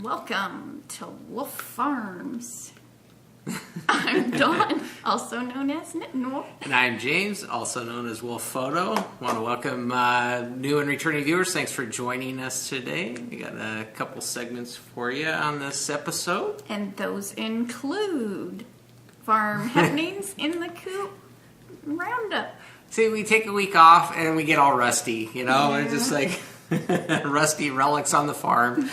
Welcome to Wolf Farms. I'm Dawn, also known as Knitting Wolf. And I'm James, also known as Wolf Photo. Want to welcome new and returning viewers. Thanks for joining us today. We got a couple segments for you on this episode. And those include farm happenings in the coop, roundup. See, we take a week off and we get all rusty, you know? It's just like rusty relics on the farm.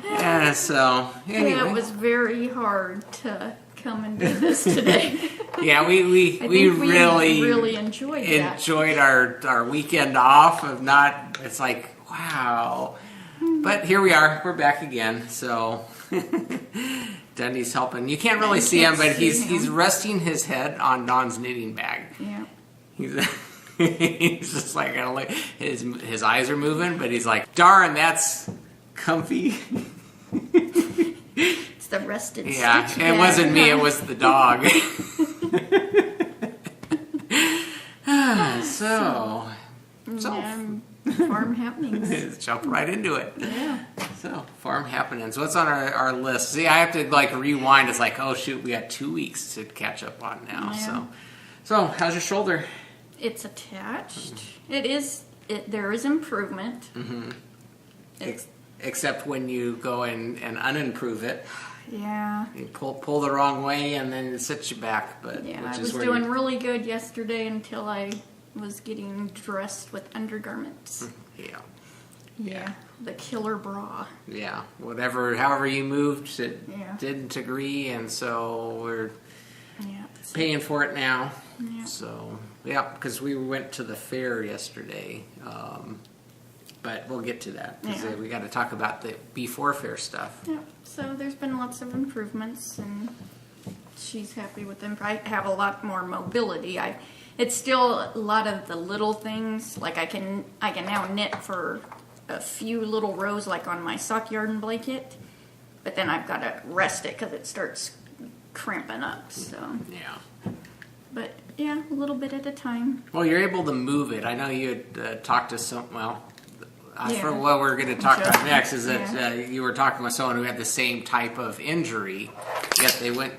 Yeah, so anyway. Yeah, it was very hard to come and do this today. Yeah, we really enjoyed that. Enjoyed our weekend off of not. It's like, wow. But here we are. We're back again. So Dundee's helping. You can't really see him, but he's resting his head on Dawn's knitting bag. Yeah. He's just like, his eyes are moving, but he's like, darn, that's comfy. It's the rested yeah, stitch it bag. wasn't me, it was the dog. So farm happenings. Let's jump right into it. Yeah. So, farm happenings. What's on our list? See, I have to rewind. It's like, oh shoot, we got 2 weeks to catch up on now. Yeah. So how's your shoulder? It's attached. There is improvement. Mm-hmm. Except when you go and unimprove it. Yeah. You pull the wrong way and then it sets you back. But yeah, I was doing really good yesterday until I was getting dressed with undergarments. Yeah. The killer bra. Yeah. However you moved, it didn't agree, and so we're paying for it now. Yeah. So, because we went to the fair yesterday. But we'll get to that because we got to talk about the before fair stuff. Yeah, so there's been lots of improvements, and she's happy with them. I have a lot more mobility. It's still a lot of the little things. Like I can now knit for a few little rows, like on my sock yarn blanket, but then I've got to rest it because it starts cramping up. So but a little bit at a time. Well, you're able to move it. I know you had talked to for what we're going to talk about next is that you were talking with someone who had the same type of injury, yet they went...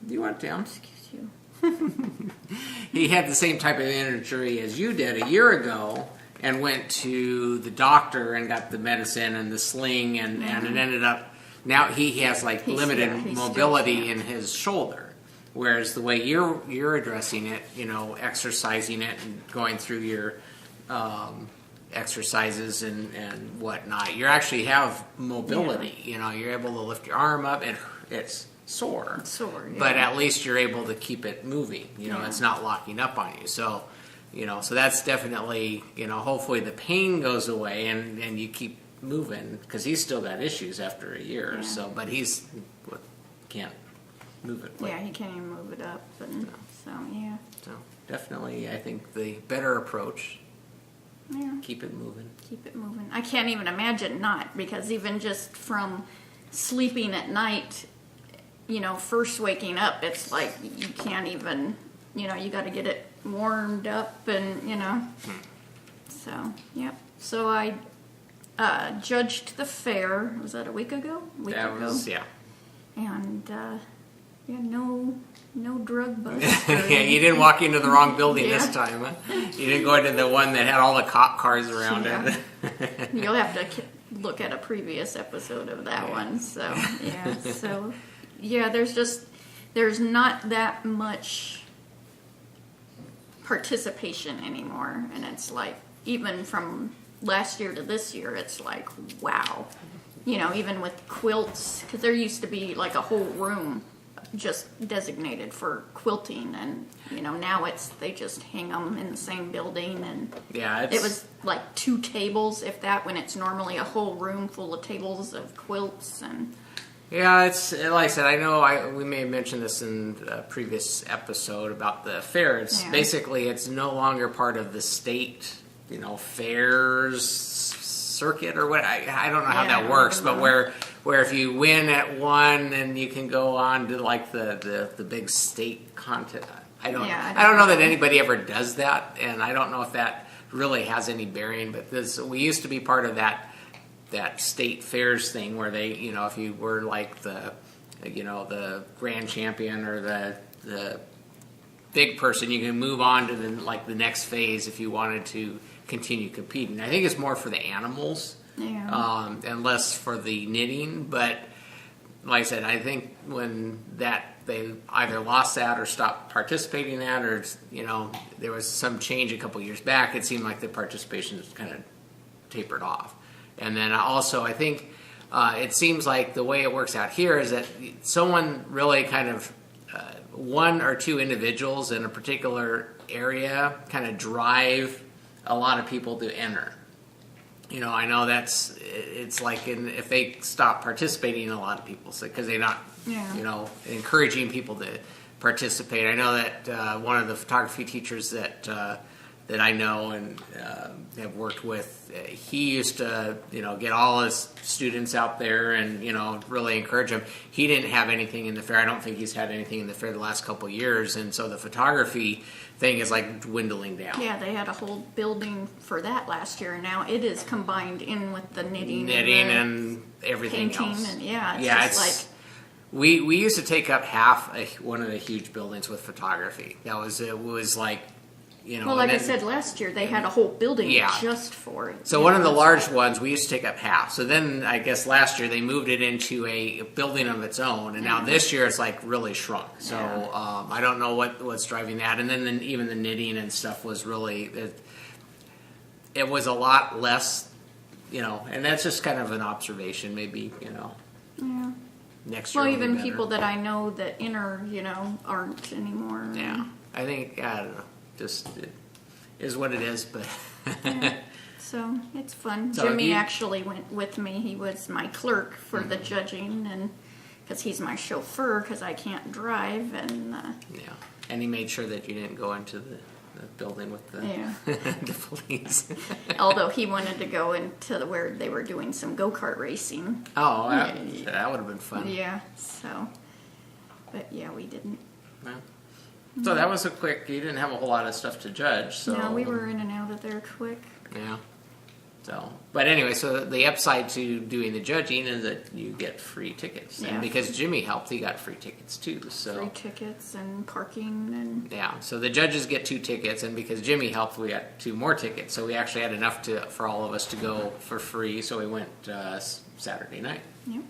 You went down? Excuse you. He had the same type of injury as you did a year ago and went to the doctor and got the medicine and the sling and it ended up... Now he has limited mobility in his shoulder. Whereas the way you're addressing it, exercising it and going through your... exercises and whatnot, you actually have mobility. You're able to lift your arm up. It's sore, but at least you're able to keep it moving. It's not locking up on you. So so that's definitely hopefully the pain goes away and you keep moving, because he's still got issues after a year or so, but he's can't move it. He can't even move it up, and so definitely I think the better approach. Yeah. Keep it moving. I can't even imagine not, because even just from sleeping at night, first waking up, it's like you can't even, you got to get it warmed up and, So, So I judged the fair. Was that a week ago? And, no drug busts. You didn't walk into the wrong building this time. Huh? You didn't go into the one that had all the cop cars around it. You'll have to look at a previous episode of that one. So, there's not that much participation anymore. And it's like, even from last year to this year, it's like, wow. Even with quilts, because there used to be like a whole room just designated for quilting, and now they just hang them in the same building, and it was like 2 tables, if that, when it's normally a whole room full of tables of quilts. And it's like I said, I know we may have mentioned this in a previous episode about the fair. It's basically it's no longer part of the state fairs circuit or what. I don't know how that works, but where if you win at one, then you can go on to the big state contest. I don't know that anybody ever does that, and I don't know if that really has any bearing. But we used to be part of that that state fairs thing where they, if you were like the grand champion or the big person, you can move on to the next phase if you wanted to continue competing. I think it's more for the animals, and less for the knitting. But like I said, I think when they either lost that or stopped participating in that, or there was some change a couple years back, it seemed like the participation kind of tapered off. And then also, I think it seems like the way it works out here is that someone really kind of one or two individuals in a particular area kind of drive a lot of people to enter. I know it's like if they stop participating, a lot of people say, because they're not, encouraging people to participate. I know that one of the photography teachers that I know and have worked with, he used to, get all his students out there and, really encourage them. He didn't have anything in the fair. I don't think he's had anything in the fair the last couple of years. And so the photography thing is like dwindling down. Yeah, they had a whole building for that last year. And now it is combined in with the knitting and everything painting else. And it's like... We used to take up half one of the huge buildings with photography. It was like, well, like I said last year, they had a whole building just for it. So one of the large ones, we used to take up half. So then I guess last year they moved it into a building of its own, and now this year it's like really shrunk. So I don't know what's driving that. And then even the knitting and stuff was really, it was a lot less, and that's just kind of an observation, maybe, next year. Well, even people that I know that enter, aren't anymore. Yeah, I think, I don't know. Just it is what it is, but so it's fun. So Jimmy actually went with me. He was my clerk for the judging, and because he's my chauffeur because I can't drive, and and he made sure that you didn't go into the building with the the police. Although he wanted to go into where they were doing some go-kart racing. Oh, that would have been fun. Yeah. So, but we didn't. Well. So that was you didn't have a whole lot of stuff to judge. So no, we were in and out of there quick. Yeah. So, but anyway, so the upside to doing the judging is that you get free tickets. And because Jimmy helped, he got free tickets too. So free tickets and parking and... Yeah, so the judges get 2 tickets, and because Jimmy helped, we got 2 more tickets. So we actually had enough for all of us to go for free. So we went Saturday night. Yep.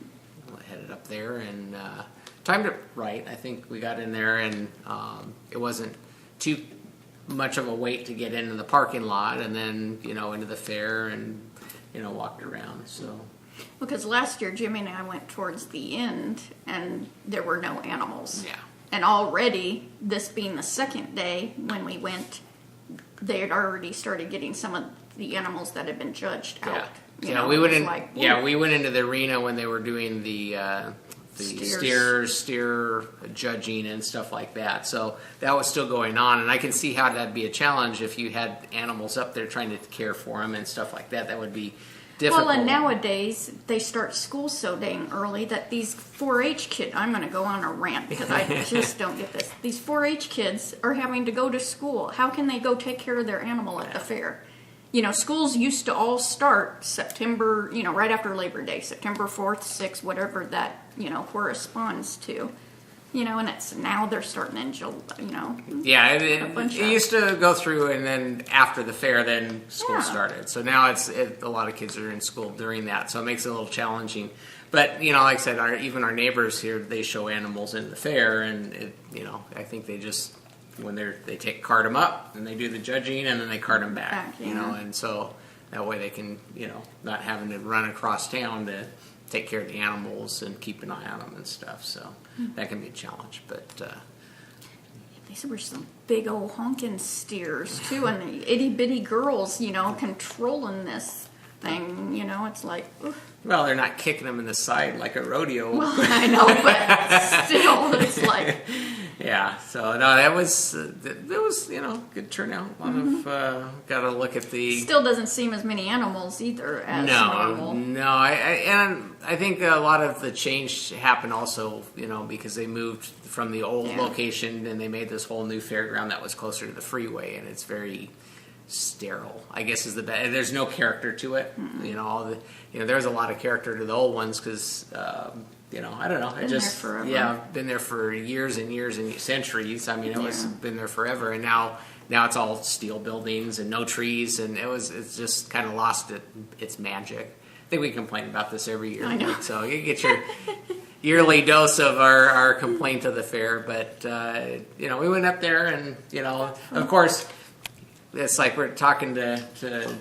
Headed up there and... timed it right. I think we got in there and it wasn't too much of a wait to get into the parking lot and then, into the fair and, walked around. So, because last year Jimmy and I went towards the end and there were no animals. Yeah. And already, this being the second day when we went, they had already started getting some of the animals that had been judged out. We went in. We went into the arena when they were doing the steer judging and stuff like that. So that was still going on, and I can see how that'd be a challenge if you had animals up there trying to care for them and stuff like that. That would be difficult. Well, and nowadays they start school so dang early that these 4-H kids, I'm going to go on a rant because I just don't get this. These 4-H kids are having to go to school. How can they go take care of their animal at the fair? Schools used to all start September, right after Labor Day, September 4th, 6th, whatever that, corresponds to. And it's now they're starting in July, Yeah, it used to go through, and then after the fair, then school started. So now a lot of kids are in school during that, so it makes it a little challenging. But, like I said, even our neighbors here, they show animals in the fair, and, I think they just... when they cart them up and they do the judging and then they cart them back, and so that way they can, not having to run across town to take care of the animals and keep an eye on them and stuff. So that can be a challenge, but these were some big old honking steers too, and the itty bitty girls, controlling this thing, it's like, oof. Well, they're not kicking them in the side like a rodeo. Well, I know, but still, it's like... Yeah, so no, that was good turnout. A lot of got to look at the. Still doesn't seem as many animals either as normal. No, I think a lot of the change happened also, because they moved from the old location and they made this whole new fairground that was closer to the freeway, and it's very sterile, I guess is the best. There's no character to it. You know, there's a lot of character to the old ones because, you know, I don't know. Been there forever. Yeah, been there for years and years and centuries. I mean, it's been there forever. And now it's all steel buildings and no trees. And it's just kind of lost its magic. I think we complain about this every year. I know. So you get your yearly dose of our complaint of the fair. But, you know, we went up there and, you know, of course, it's like we're talking to,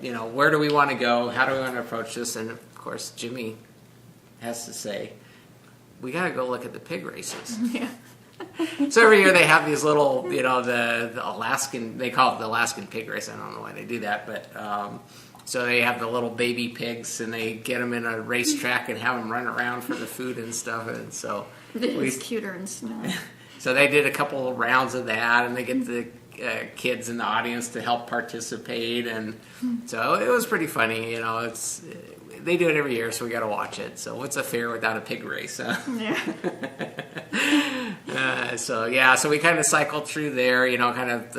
you know, where do we want to go? How do we want to approach this? And, of course, Jimmy has to say, we got to go look at the pig races. Yeah. So every year they have these little, you know, the Alaskan, they call it the Alaskan pig race. I don't know why they do that, but so they have the little baby pigs and they get them in a racetrack and have them run around for the food and stuff. And so it's cuter and snow. So they did a couple of rounds of that, and they get the kids in the audience to help participate, and so it was pretty funny. You know, they do it every year, so we got to watch it. So what's a fair without a pig race? Huh? Yeah. So we kind of cycled through there. You know, kind of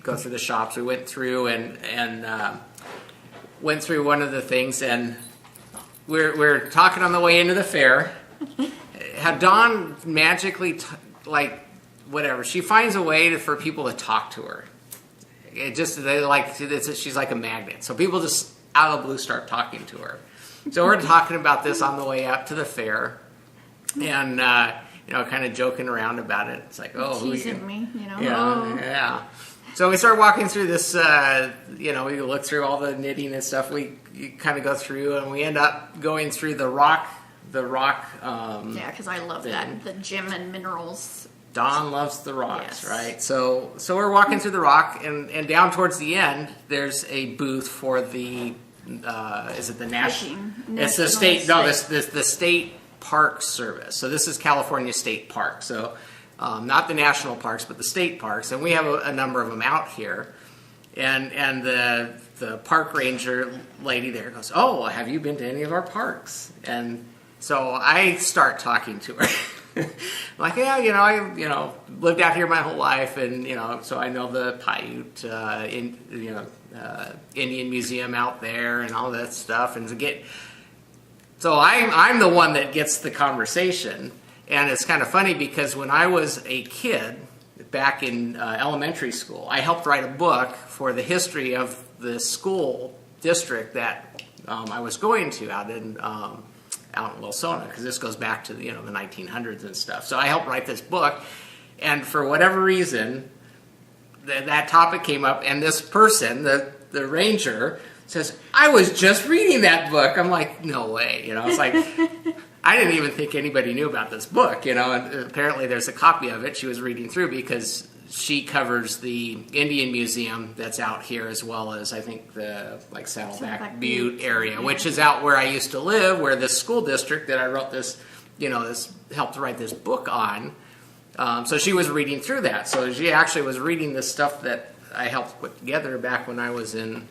go through the shops. We went through and went through one of the things, and we're talking on the way into the fair. How Dawn magically whatever, she finds a way for people to talk to her. She's like a magnet. So people just out of the blue start talking to her. So we're talking about this on the way up to the fair, and you know, kind of joking around about it. It's like, oh, teasing me, you know. Yeah. So we start walking through this. You know, we look through all the knitting and stuff. We kind of go through, and we end up going through the rock. Yeah, because I love that, the gem and minerals. Dawn loves the rocks, Yes. right? So we're walking through the rock, and down towards the end, there's a booth for the, is it the national? It's the state, no, the state park service. So this is California State Park. So not the national parks, but the state parks. And we have a number of them out here. And the park ranger lady there goes, oh, have you been to any of our parks? And so I start talking to her. I'm like, yeah, you know, I lived out here my whole life, and you know, so I know the Paiute, Indian Museum out there, and all that stuff. And so I'm the one that gets the conversation, and it's kind of funny because when I was a kid, back in elementary school, I helped write a book for the history of the school district that I was going to out in Wilsona, because this goes back to the 1900s and stuff. So I helped write this book, and for whatever reason, that topic came up, and this person, the ranger, says, I was just reading that book. I'm like, no way. It's like, I didn't even think anybody knew about this book, and apparently there's a copy of it she was reading through, because she covers the Indian Museum that's out here, as well as I think the Saddleback Butte area, which is out where I used to live, where this school district that I wrote this helped to write this book on. So she was reading through that. So she actually was reading the stuff that I helped put together back when I was in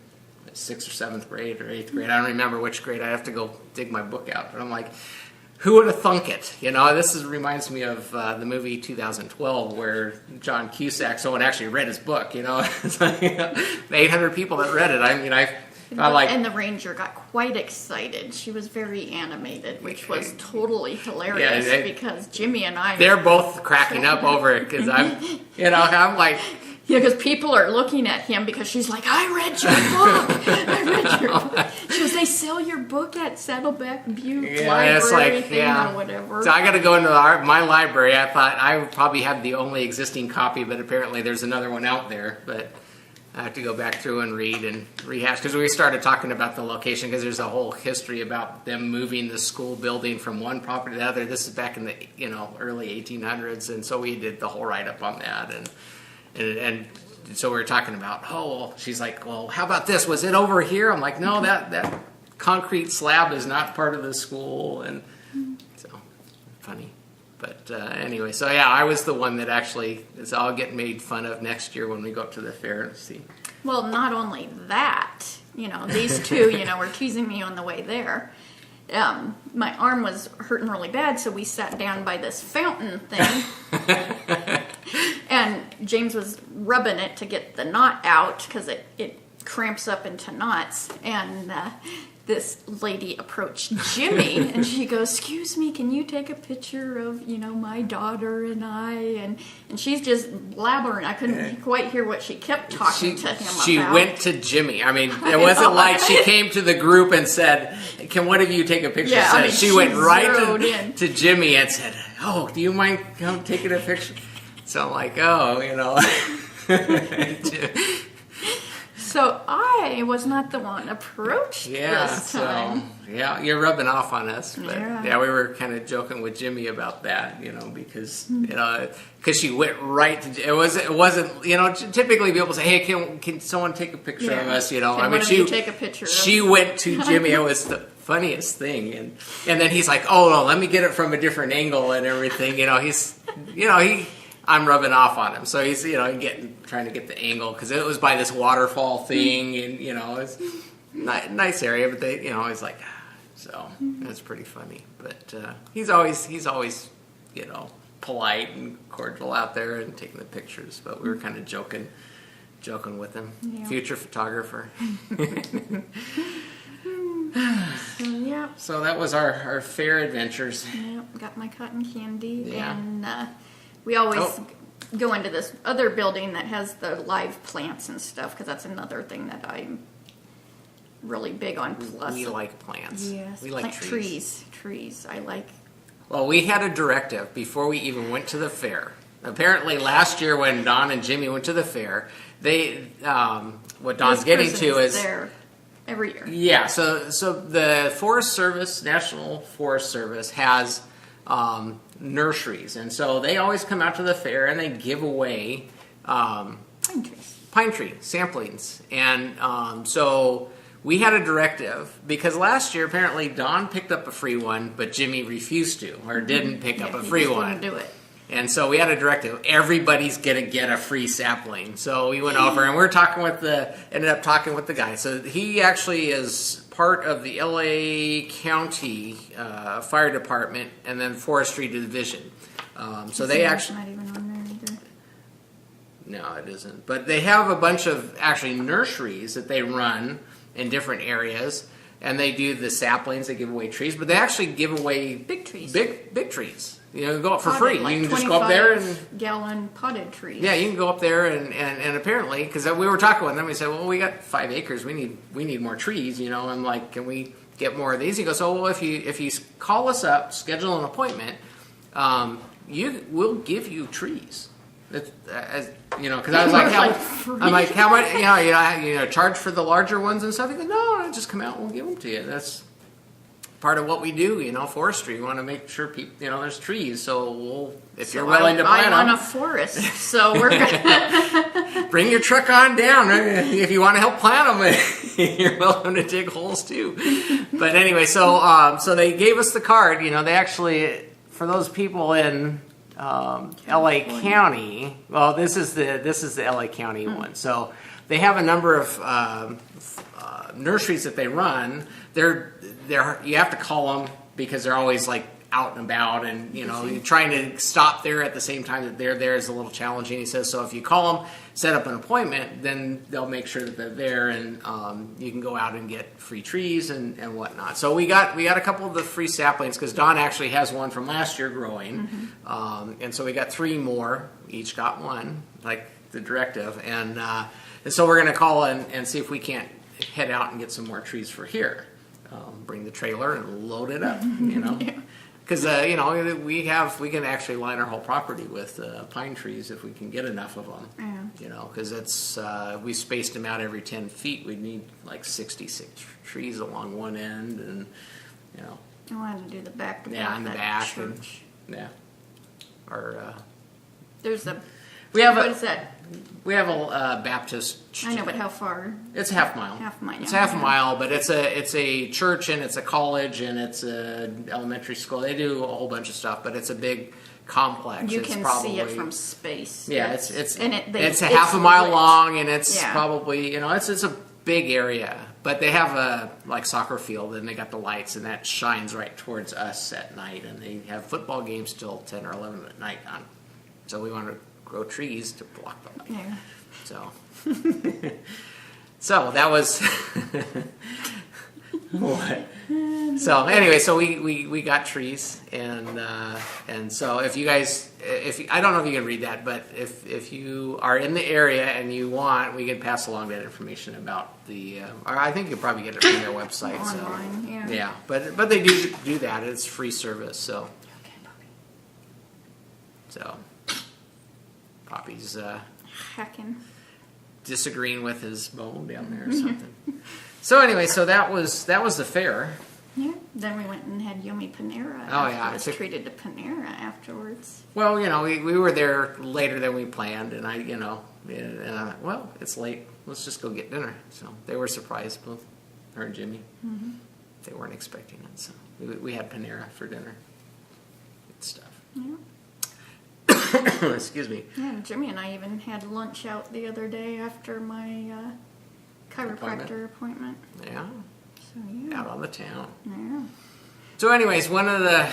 6th or 7th grade or 8th grade. I don't remember which grade. I have to go dig my book out. But I'm like, who would have thunk it? This reminds me of the movie 2012, where John Cusack, someone actually read his book. It's like 800 people that read it. I mean, and the ranger got quite excited. She was very animated, which was totally hilarious, because Jimmy and I, they're both cracking up over it, because I'm like. Yeah, because people are looking at him, because she's like, I read your book. I read your book. She goes, they sell your book at Saddleback Butte library or whatever. So I got to go into my library. I thought I would probably have the only existing copy, but apparently there's another one out there. But I have to go back through and read and rehash, because we started talking about the location, because there's a whole history about them moving the school building from one property to the other. This is back in the early 1800s, and so we did the whole write-up on that. And so we were talking about, she's like, well, how about this? Was it over here? I'm like, no, that concrete slab is not part of the school. And so, funny. But anyway, so yeah, I was the one that actually I'll get made fun of next year when we go up to the fair and see. Well, not only that, these two, were teasing me on the way there. My arm was hurting really bad, so we sat down by this fountain thing. And James was rubbing it to get the knot out because it cramps up into knots. And this lady approached Jimmy and she goes, "Excuse me, can you take a picture of, my daughter and I?" And she's just blabbering. I couldn't quite hear what she kept talking to him about. She went to Jimmy. I mean, it wasn't like she came to the group and said, "Can one of you take a picture?" Yeah, she went right to Jimmy and said, "Oh, do you mind taking a picture?" So I'm like, "Oh, So I was not the one approached this time. So, you're rubbing off on us. But Yeah. we were kind of joking with Jimmy about that, because she went right to it wasn't typically people say, "Hey, can someone take a picture of us?" Can one of you take a picture? She went to Jimmy. It was the funniest thing, and then he's like, "Oh no, let me get it from a different angle and everything." I'm rubbing off on him, so he's trying to get the angle because it was by this waterfall thing, and it's nice area, but they he's like, so it's pretty funny. But he's always polite and cordial out there and taking the pictures. But we were kind of joking with him, future photographer. So that was our fair adventures. Got my cotton candy, Yeah. and we always go into this other building that has the live plants and stuff, because that's another thing that I'm really big on. Plus, We like plants. yes, We like trees. Trees. I like. Well, we had a directive before we even went to the fair. Apparently, last year when Don and Jimmy went to the fair, they what Don's getting to is there every year. Yeah, so the Forest Service, National Forest Service, has nurseries, and so they always come out to the fair and they give away Pine trees. pine tree samplings. And so we had a directive because last year apparently Don picked up a free one, but Jimmy refused to or didn't pick up a he free just one. wouldn't do it. And so we had a directive. Everybody's gonna get a free sapling. So we went over and we ended up talking with the guy. So he actually is part of the LA County Fire Department and then Forestry Division. So they actually not even on there either. no, it isn't. But they have a bunch of actually nurseries that they run in different areas, and they do the saplings. They give away trees, but they actually give away Big trees. Big trees. Go up for Potted, free. like You can just go up there and 25-gallon potted trees. yeah, you can go up there and apparently because we were talking with them, we said, well, we got 5 acres. We need more trees. I'm like, can we get more of these? He goes, oh, well, if you call us up, schedule an appointment, we'll give you trees. Because I was like, how much? Charge for the larger ones and stuff. He goes, no, just come out and we'll give them to you. That's part of what we do. Forestry. We want to make sure people, there's trees. So if you're willing to plant I'm on them, a forest, so we're gonna bring your truck on down. If you want to help plant them, you're welcome to dig holes too. But anyway, so they gave us the card. They actually, for those people in LA County. Well, this is the LA County one. So they have a number of nurseries that they run. You have to call them because they're always like out and about, and you're trying to stop there at the same time that they're there is a little challenging. He says, so if you call them, set up an appointment, then they'll make sure that they're there, and you can go out and get free trees and whatnot. So we got a couple of the free saplings because Don actually has one from last year growing, and so we got 3 more. Each got one, like the directive, and so we're going to call and see if we can't head out and get some more trees for here. Bring the trailer and load it up, because we can actually line our whole property with pine trees if we can get enough of them. Because it's we spaced them out every 10 feet. We'd need like 66 trees along one end, and I wanted to do the back to in the back, church. There's a. What is that? We have a Baptist. I know, but how far? It's a half mile. Half mile. It's half a mile, but it's a church and it's a college and it's an elementary school. They do a whole bunch of stuff, but it's a big complex. You can see it from space. Yeah, it's it's a half a mile lit. long, and it's probably it's a big area. But they have a soccer field, and they got the lights, and that shines right towards us at night. And they have football games till 10 or 11 at night on. So we want to grow trees to block the light. Yeah. So, so that was what. So anyway, so we got trees, and so if you guys, I don't know if you can read that, but if you are in the area and you want, we can pass along that information about the. Or I think you'll probably get it from their website. Online, so. Yeah, but they do that. It's free service. So. So. Poppy's hacking. disagreeing with his bone down there or something. So anyway, so that was the fair. Yeah. Then we went and had Yummy Panera. Oh, yeah. I was treated to Panera afterwards. Well, we were there later than we planned, and I thought, well, it's late. Let's just go get dinner. So they were surprised, both her and Jimmy. Mm-hmm. They weren't expecting it, so we had Panera for dinner. Good stuff. Yeah. Excuse me. Yeah, and Jimmy and I even had lunch out the other day after my chiropractor appointment. Yeah. So, yeah. Out on the town. Yeah. So anyways, one of the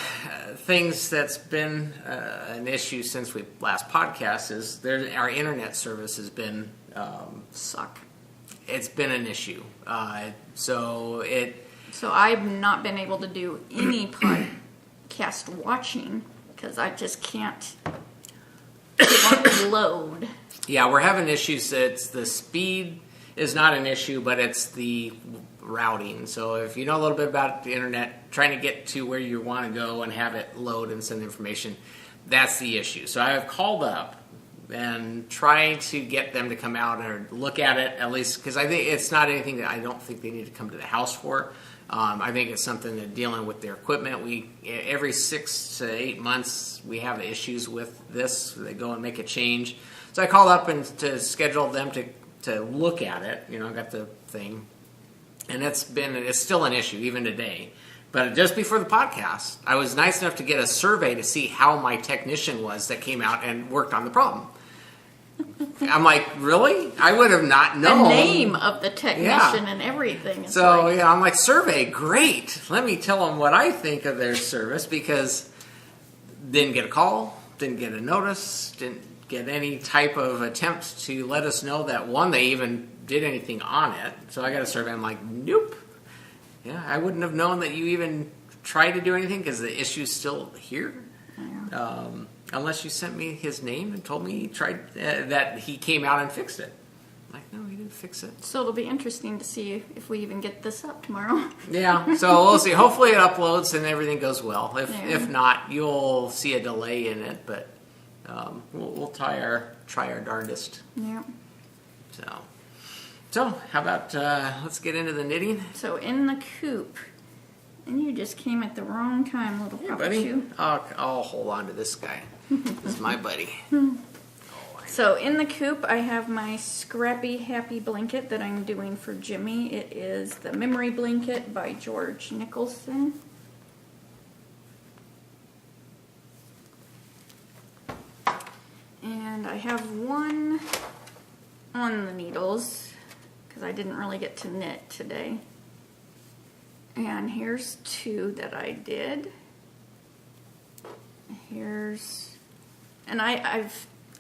things that's been an issue since we last podcast is our internet service has been... suck. It's been an issue. So I've not been able to do any podcast watching because I just can't load. Yeah, we're having issues. It's the speed is not an issue, but it's the routing. So if you know a little bit about the internet, trying to get to where you want to go and have it load and send information, that's the issue. So I have called up and trying to get them to come out or look at it at least, because I think it's not anything that I don't think they need to come to the house for. I think it's something that dealing with their equipment. Every 6 to 8 months we have issues with this. They go and make a change. So I called up and to schedule them to look at it. I got the thing, and it's still an issue even today. But just before the podcast, I was nice enough to get a survey to see how my technician was that came out and worked on the problem. I'm like, really? I would have not known. The name of the technician and everything. It's I'm like, survey, great. Let me tell them what I think of their service, because didn't get a call, didn't get a notice, didn't get any type of attempt to let us know that, one, they even did anything on it. So I got a survey. I'm like, nope. Yeah, I wouldn't have known that you even tried to do anything because the issue's still here. Yeah. Unless you sent me his name and told me he tried that he came out and fixed it. I'm like, no, he didn't fix it. So it'll be interesting to see if we even get this up tomorrow. Yeah, so we'll see. Hopefully it uploads and everything goes well. If not, you'll see a delay in it, but we'll try our darndest. Yeah. So how about let's get into the knitting? So in the coop, and you just came at the wrong time, little buddy. I'll hold on to this guy. This is my buddy. So in the coop, I have my Scrappy Happy blanket that I'm doing for Jimmy. It is the Memory Blanket by George Nicholson. And I have one on the needles because I didn't really get to knit today. And here's two that I did. And I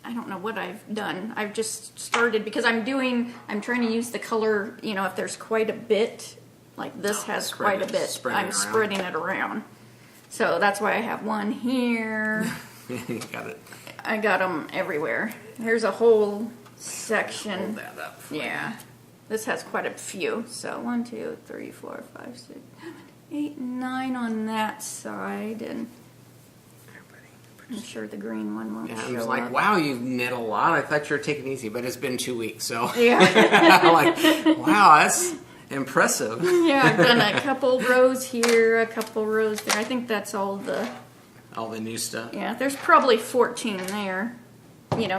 don't know what I've done. I've just started because I'm trying to use the color, if there's quite a bit, like this has quite a bit, I'm spreading it around. So that's why I have one here. Got it. I got them everywhere. Here's a whole section. Hold that up. Yeah. This has quite a few. So 1, 2, 3, 4, 5, 6, 7, 8, 9 on that side, and I'm sure the green one won't show I was like, up. wow, you've knit a lot. I thought you were taking it easy, but it's been 2 weeks, so Yeah. I'm like, wow, that's impressive. Yeah, I've done a couple rows here, a couple rows there. I think that's all the new stuff. Yeah, there's probably 14 there.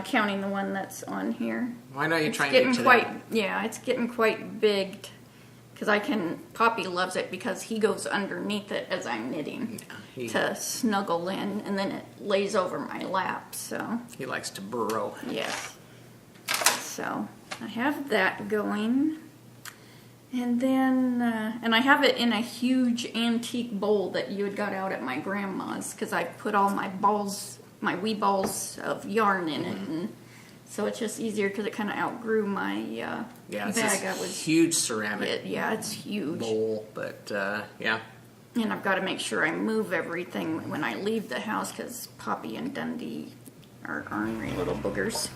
Counting the one that's on here. Why not you try and getting get to quite that? Yeah, it's getting quite big because Poppy loves it because he goes underneath it as I'm knitting to snuggle in, and then it lays over my lap. So he likes to burrow. yes. So I have that going, and then and I have it in a huge antique bowl that you had got out at my grandma's because I put all my balls my wee balls of yarn in it, and so it's just easier because it kind of outgrew my it's bag. this huge ceramic It's huge. bowl, but yeah. And I've got to make sure I move everything when I leave the house because Poppy and Dundee are ornery little boogers.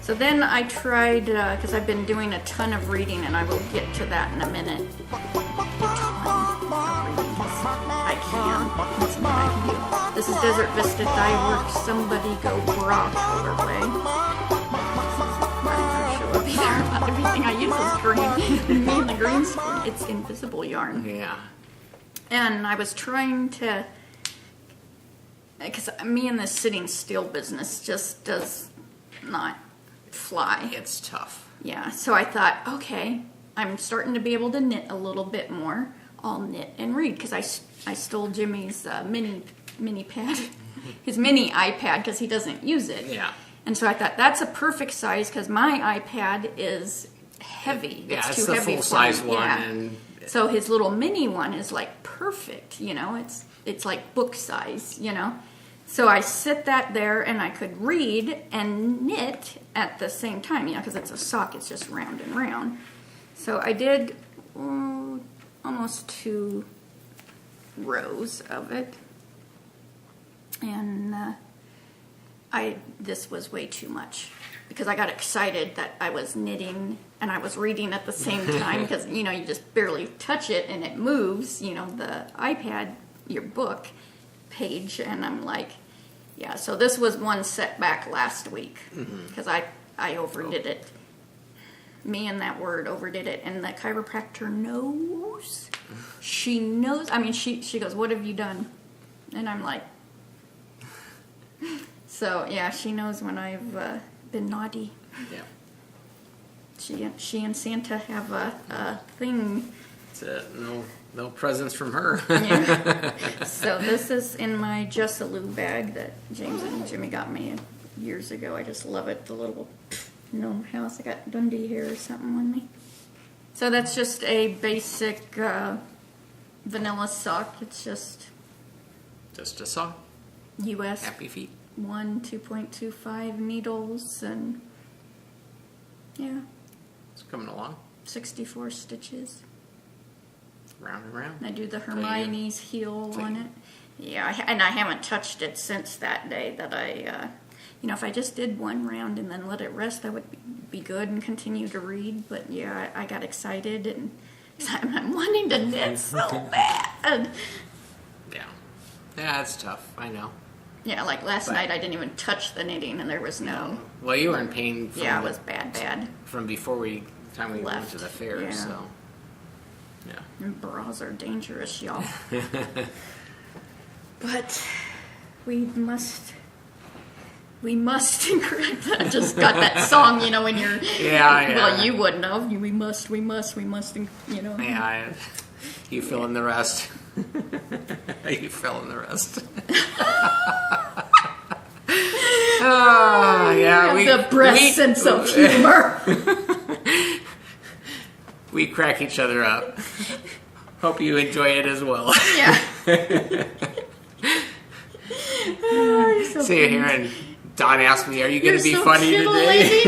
So then I tried, because I've been doing a ton of reading, and I will get to that in a minute. A ton of reading, 'cause I can. That's what I can do. This is Desert Vista Dye Works. Somebody go bra colorway. Not show up either. Not everything I use is green. Me and the green skin, it's invisible yarn. Yeah. And I was trying to, because me and this sitting still business just does not fly. It's tough. Yeah, so I thought, okay, I'm starting to be able to knit a little bit more. I'll knit and read, because I stole Jimmy's mini pad, his mini iPad, because he doesn't use it. Yeah. And so I thought, that's a perfect size, because my iPad is heavy. Yeah, it's too the heavy full for size me. one. Yeah. And So his little mini one is like perfect, it's like book size, So I sit that there and I could read and knit at the same time, because it's a sock, it's just round and round. So I did almost 2 rows of it. And this was way too much, because I got excited that I was knitting and I was reading at the same time, because you just barely touch it and it moves, the iPad, your book page, and I'm like, yeah. So this was one setback last week, because I overdid it. Me and that word overdid it, and the chiropractor knows. She knows. I mean, she goes, "What have you done?" And I'm like, so yeah, she knows when I've been naughty. yeah. She and Santa have a thing. That's it. No presents from her. Yeah. So this is in my Jessalou bag that James and Jimmy got me years ago. I just love it. The little gnome house. I got Dundee hair or something on me. So that's just a basic vanilla sock. It's just Just a sock. U.S. Happy feet. 2.25 needles, and yeah, It's coming along. 64 stitches. Round and round. And I do the Hermione's heel on it. Yeah, and I haven't touched it since that day that I, if I just did one round and then let it rest, that would be good and continue to read. But yeah, I got excited, and I'm wanting to knit so bad. Yeah. Yeah, it's tough. I know. Yeah, like last night I didn't even touch the knitting, and there was no. Well, you were in pain from, Yeah, it was bad. from before we went Left. to the fair, Yeah. so. Yeah. And bras are dangerous, y'all. But we must encourage. I just got that song, when you're. Yeah. Well, you wouldn't have. We must, Yeah, you fill in the rest. You fill in the rest. Oh, yeah. The breast sense of humor. We crack each other up. Hope you enjoy it as well. Yeah. Oh, so See you here, and Don asked me, "Are you going to be so funny today?"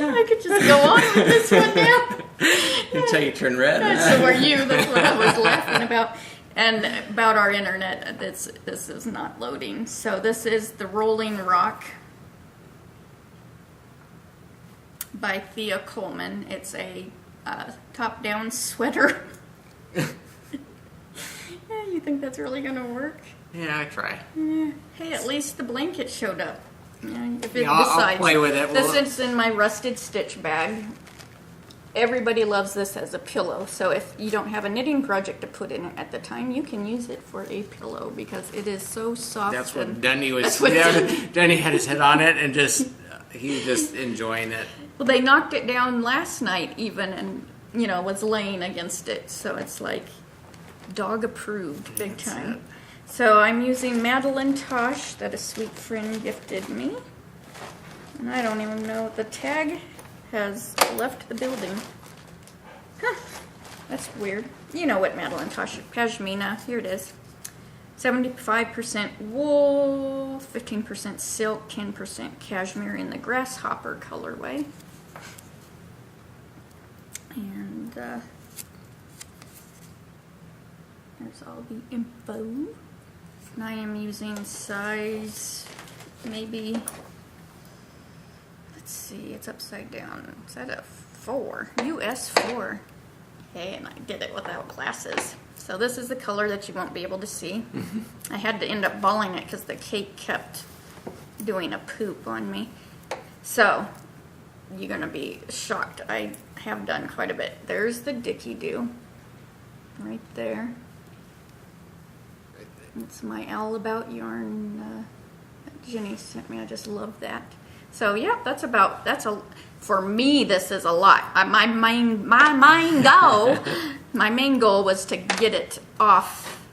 I could just go on with this one now. Until you turn red. So are you. That's what I was laughing about. And about our internet, this is not loading. So this is The Rolling Rock by Thea Coleman. It's a top-down sweater. Yeah, you think that's really going to work? Yeah, I try. Yeah. Hey, at least the blanket showed up. Yeah, I'll play with it. This is in my rusted stitch bag. Everybody loves this as a pillow, so if you don't have a knitting project to put in it at the time, you can use it for a pillow because it is so soft. That's what and Dundee was. that's what- Dundee had his head on it and he was just enjoying it. Well, they knocked it down last night even, and was laying against it, so it's like dog approved, big That's time. it. So I'm using Madeline Tosh that a sweet friend gifted me, and I don't even know, the tag has left the building. Huh, that's weird. You know what Madeline Tosh, Pashmina, here it is. 75% wool, 15% silk, 10% cashmere in the grasshopper colorway. And here's all the info. And I am using size, maybe, let's see, it's upside down. Is that a 4? US 4. Okay, and I did it without glasses. So this is the color that you won't be able to see. I had to end up balling it because the cake kept doing a poop on me. So you're going to be shocked. I have done quite a bit. There's the Dicky Doo right there. It's my All About yarn that Jenny sent me. I just love that. So yeah, for me, this is a lot. My main goal was to get it off,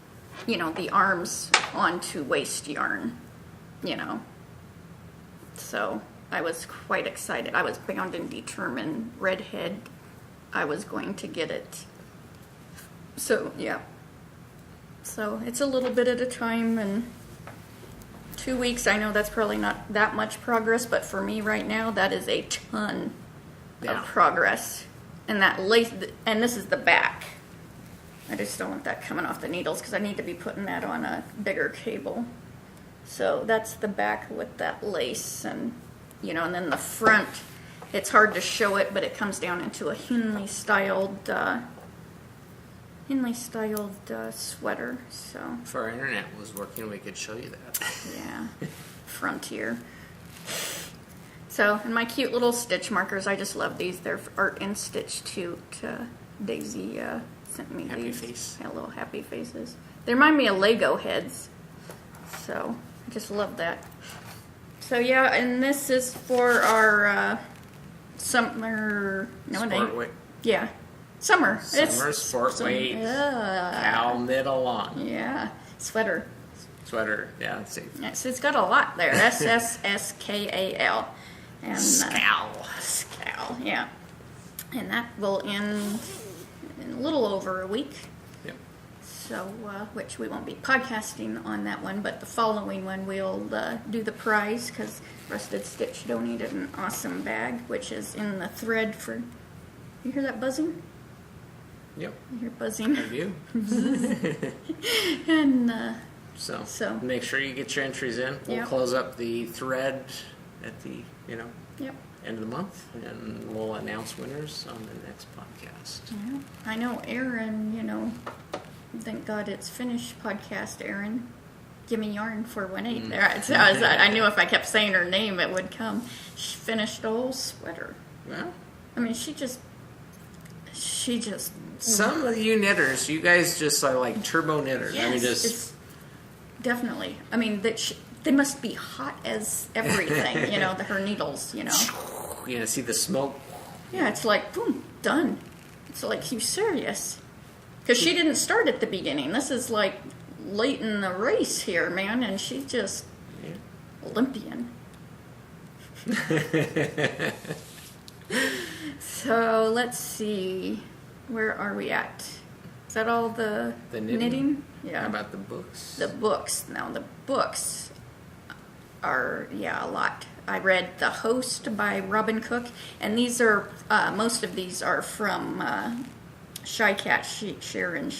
the arms onto waste yarn, So I was quite excited. I was bound and determined, redhead, I was going to get it. So yeah. So it's a little bit at a time, and 2 weeks, I know that's probably not that much progress, but for me right now, that is a ton of progress. And that lace, and this is the back. I just don't want that coming off the needles because I need to be putting that on a bigger cable. So that's the back with that lace, and and then the front, it's hard to show it, but it comes down into a Henley styled sweater. So if our internet was working, we could show you that. Yeah, Frontier. So, and my cute little stitch markers, I just love these. They're Art and Stitch Toot. Daisy sent me happy these. Face. Yeah, little happy faces. They remind me of Lego heads. So, I just love that. So, yeah, and this is for our summer... No, Sport weight. Yeah. Summer. Summer sport weight. Cal knit along. Yeah. Sweater. Yeah, let's see. Yeah, so it's got a lot there. SSSKAL. And Scal, yeah. And that will end in a little over a week. Yep. So, which we won't be podcasting on that one, but the following one we'll do the prize because Rusted Stitch donated an awesome bag, which is in the thread for. You hear that buzzing? Yep. You hear buzzing? I do. And so make sure you get your entries in. We'll close up the thread at the end of the month, and we'll announce winners on the next podcast. Yeah. I know Erin, thank God it's finished podcast, Erin. Gimme Yarn 418. I knew if I kept saying her name, it would come. She finished the whole sweater. Well, I mean, she just. Some of you knitters, you guys just are like turbo knitters. Yes, I mean, it's definitely. I mean, they must be hot as everything. Her needles. See the smoke. Yeah, it's like boom, done. It's like, you serious? Because she didn't start at the beginning. This is like late in the race here, man, and she's just Olympian. So let's see, where are we at? Is that all the knitting? Yeah. How about the books? The books. Now the books are a lot. I read The Host by Robin Cook, and these are most of these are from Shy Cat Sharon.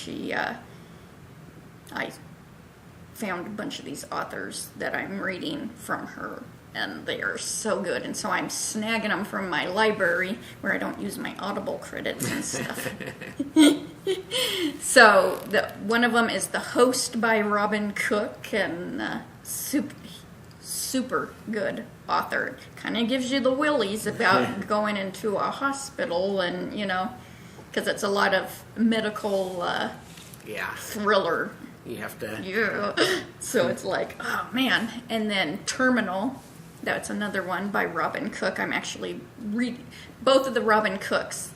I found a bunch of these authors that I'm reading from her, and they are so good. And so I'm snagging them from my library where I don't use my Audible credits and stuff. So one of them is The Host by Robin Cook, and super good author. Kind of gives you the willies about going into a hospital, and because it's a lot of medical thriller. You have to. Yeah. So it's like, oh man. And then Terminal, that's another one by Robin Cook. I'm actually reading both of the Robin Cooks.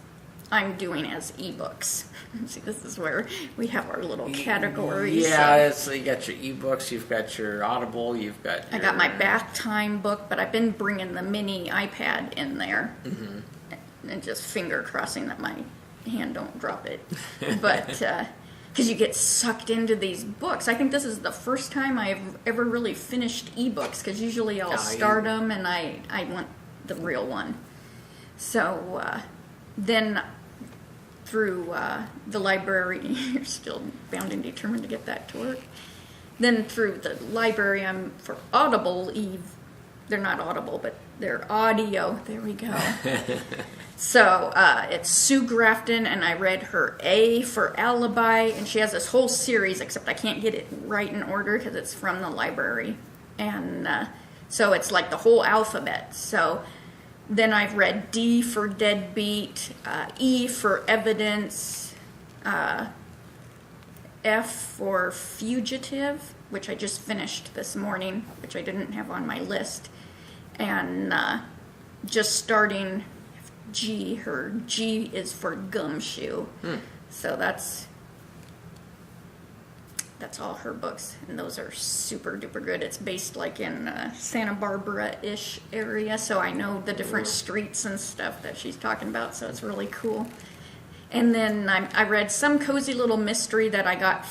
I'm doing as ebooks. See, this is where we have our little categories. Yeah, so you got your ebooks, you've got your Audible, I got my bath time book, but I've been bringing the mini iPad in there, and just finger crossing that my hand don't drop it. But because you get sucked into these books. I think this is the first time I've ever really finished ebooks, because usually I'll start them and I want the real one. So then through the library, you're still bound and determined to get that to work. Then through the library, I'm for Audible. They're not Audible, but they're audio. There we go. So it's Sue Grafton, and I read her A for Alibi, and she has this whole series, except I can't get it right in order because it's from the library. And so it's like the whole alphabet. So then I've read D for Deadbeat, E for Evidence, F for Fugitive, which I just finished this morning, which I didn't have on my list. And just starting G, her G is for Gumshoe. So that's all her books, and those are super duper good. It's based like in Santa Barbara-ish area, so I know the different streets and stuff that she's talking about, so it's really cool. And then I read some cozy little mystery that I got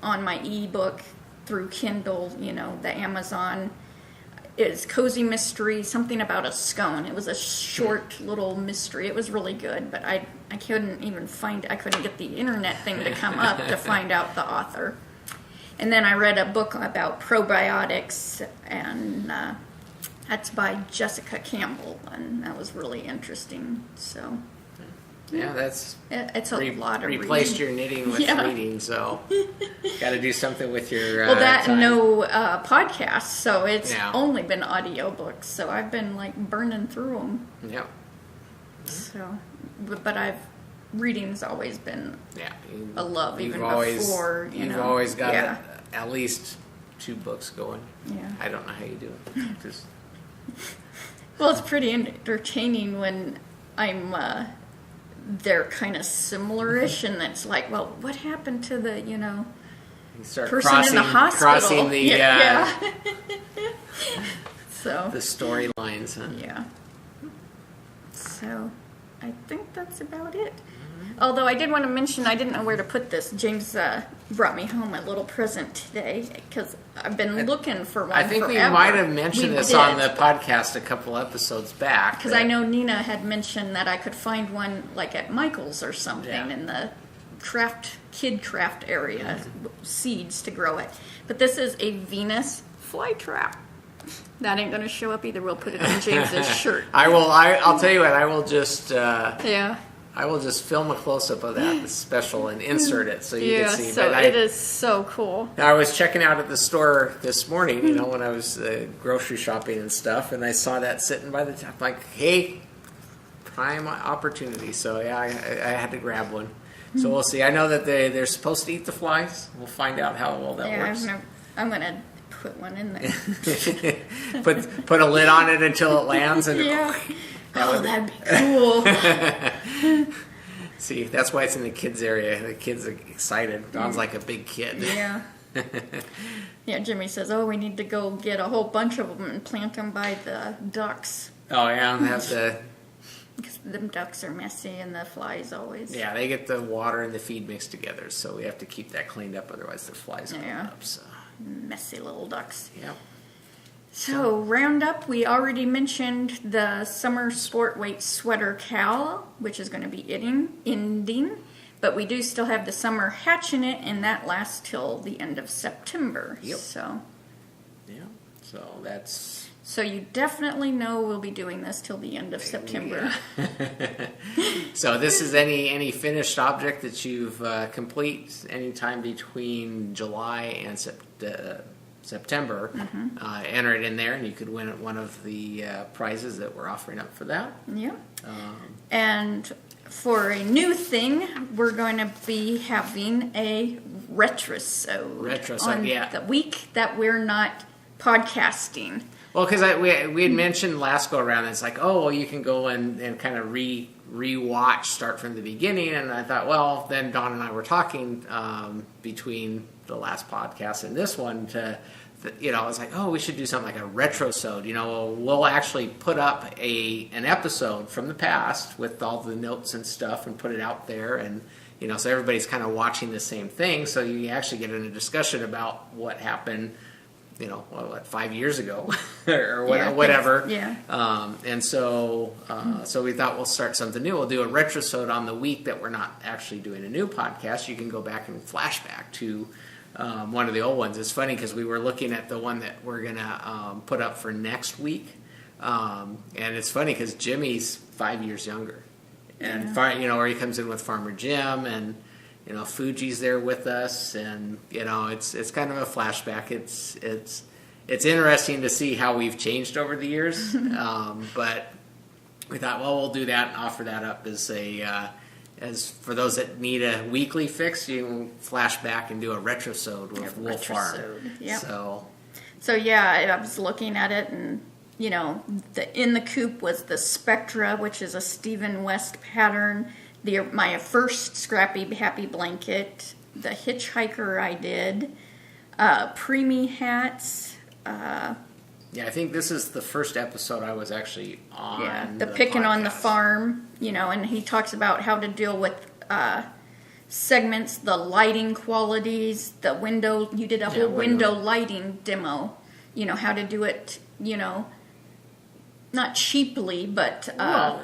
on my ebook through Kindle, the Amazon. It's cozy mystery, something about a scone. It was a short little mystery. It was really good, but I couldn't even I couldn't get the internet thing to come up to find out the author. And then I read a book about probiotics, and that's by Jessica Campbell, and that was really interesting. So yeah, it's a lot of replaced reading. your knitting with reading, so got to do something with your that time. And no podcasts, so it's only been audiobooks. So I've been like burning through them. Yeah. So, but reading's always been a love, even before you've always got at least 2 books going. Yeah. I don't know how you do it. Just well, it's pretty entertaining when I'm. They're kind of similar-ish, and it's like, well, what happened to the you start person in the hospital? Crossing the So the storylines. Huh? Yeah. So I think that's about it. Although I did want to mention, I didn't know where to put this. James brought me home a little present today, because I've been looking for one I think forever. we might have mentioned this on the podcast a couple episodes back. Because I know Nina had mentioned that I could find one like at Michael's or something in the kid craft area, seeds to grow it. But this is a Venus flytrap. That ain't going to show up either. We'll put it on James's shirt. I'll tell you what. I will just I will just film a close-up of that special and insert it so you can see. So it is so cool. I was checking out at the store this morning, when I was grocery shopping and stuff, and I saw that sitting by the top. Like, hey, prime opportunity. So yeah, I had to grab one. So we'll see. I know that they're supposed to eat the flies. We'll find out how well that works. I'm gonna put one in there. put a lid on it until it lands, and that'd be cool. See, that's why it's in the kids area. The kids are excited. Don's like a big kid. Yeah. Yeah, Jimmy says, we need to go get a whole bunch of them and plant them by the ducks. Oh, yeah, have to... Because them ducks are messy and the flies always... Yeah, they get the water and the feed mixed together, so we have to keep that cleaned up, otherwise the flies come up. So. Messy little ducks. Yeah. So, roundup, we already mentioned the summer sport weight sweater cowl, which is going to be ending, but we do still have the summer hatch in it, and that lasts till the end of September. Yep. So, yeah, so that's... So you definitely know we'll be doing this till the end of September. Yeah. So this is any finished object that you've complete anytime between July and September, enter it in there, and you could win one of the prizes that we're offering up for that. Yeah. And for a new thing, we're going to be having a retrosode on the week that we're not podcasting. Well, because we had mentioned last go around, it's like, you can go and kind of re-watch, start from the beginning, and I thought, well, then Dawn and I were talking between the last podcast and this one I was like, we should do something like a retrosode. We'll actually put up an episode from the past with all the notes and stuff and put it out there, and so everybody's kind of watching the same thing. So you actually get in a discussion about what happened, 5 years ago or whatever. And so we thought we'll start something new. We'll do a retrosode on the week that we're not actually doing a new podcast. You can go back and flashback to one of the old ones. It's funny because we were looking at the one that we're going to put up for next week. And it's funny because Jimmy's 5 years younger. And, where he comes in with Farmer Jim and, Fuji's there with us. And, it's kind of a flashback. It's interesting to see how we've changed over the years. But we thought, well, we'll do that and offer that up as for those that need a weekly fix, you can flash back and do a retrosode with Wolf Farm. Yep. So yeah, I was looking at it, and in the coop was the Spectra, which is a Stephen West pattern. My first Scrappy Happy blanket, the Hitchhiker I did, preemie hats. I think this is the first episode I was actually on. Yeah, the picking on the farm, and he talks about how to deal with segments, the lighting qualities, the window. You did a whole window lighting demo. How to do it. Not cheaply, but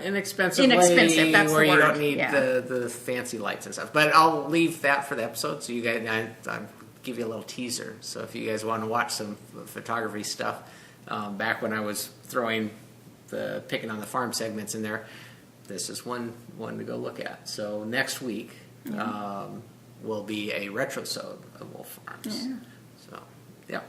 inexpensive that's where the you word. don't need the fancy lights and stuff. But I'll leave that for the episode, so you guys, I'll give you a little teaser. So if you guys want to watch some photography stuff, back when I was throwing the picking on the farm segments in there, this is one to go look at. So next week will be a retrosode of Wolf Farms. Yeah. So, yeah.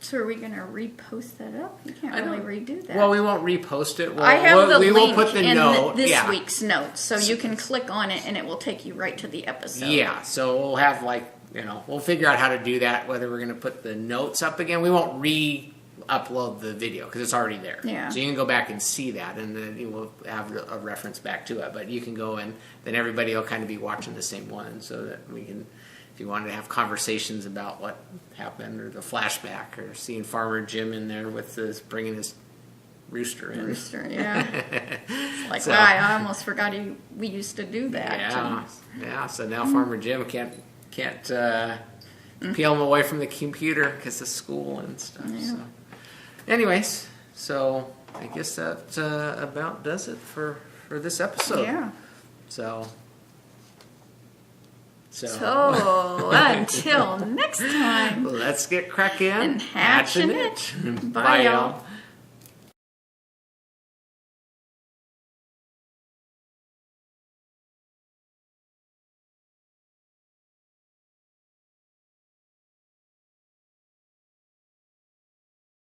So are we going to repost that up? You can't really redo that. Well, we won't repost it. I have the link will put the in note. this week's notes, so you can click on it and it will take you right to the episode. Yeah, so we'll have we'll figure out how to do that, whether we're going to put the notes up again. We won't re-upload the video because it's already there. Yeah. So you can go back and see that, and then you will have a reference back to it. But you can go and then everybody will kind of be watching the same one so that we can... If you wanted to have conversations about what happened or the flashback or seeing Farmer Jim in there with bringing his rooster in. Yeah. It's like, wow, I almost forgot we used to do that. Yeah. So now Farmer Jim can't peel him away from the computer because of school and stuff. Yeah. So, anyways, I guess that about does it for this episode. Yeah. So until next time. Let's get cracking and hatching it. Bye, y'all.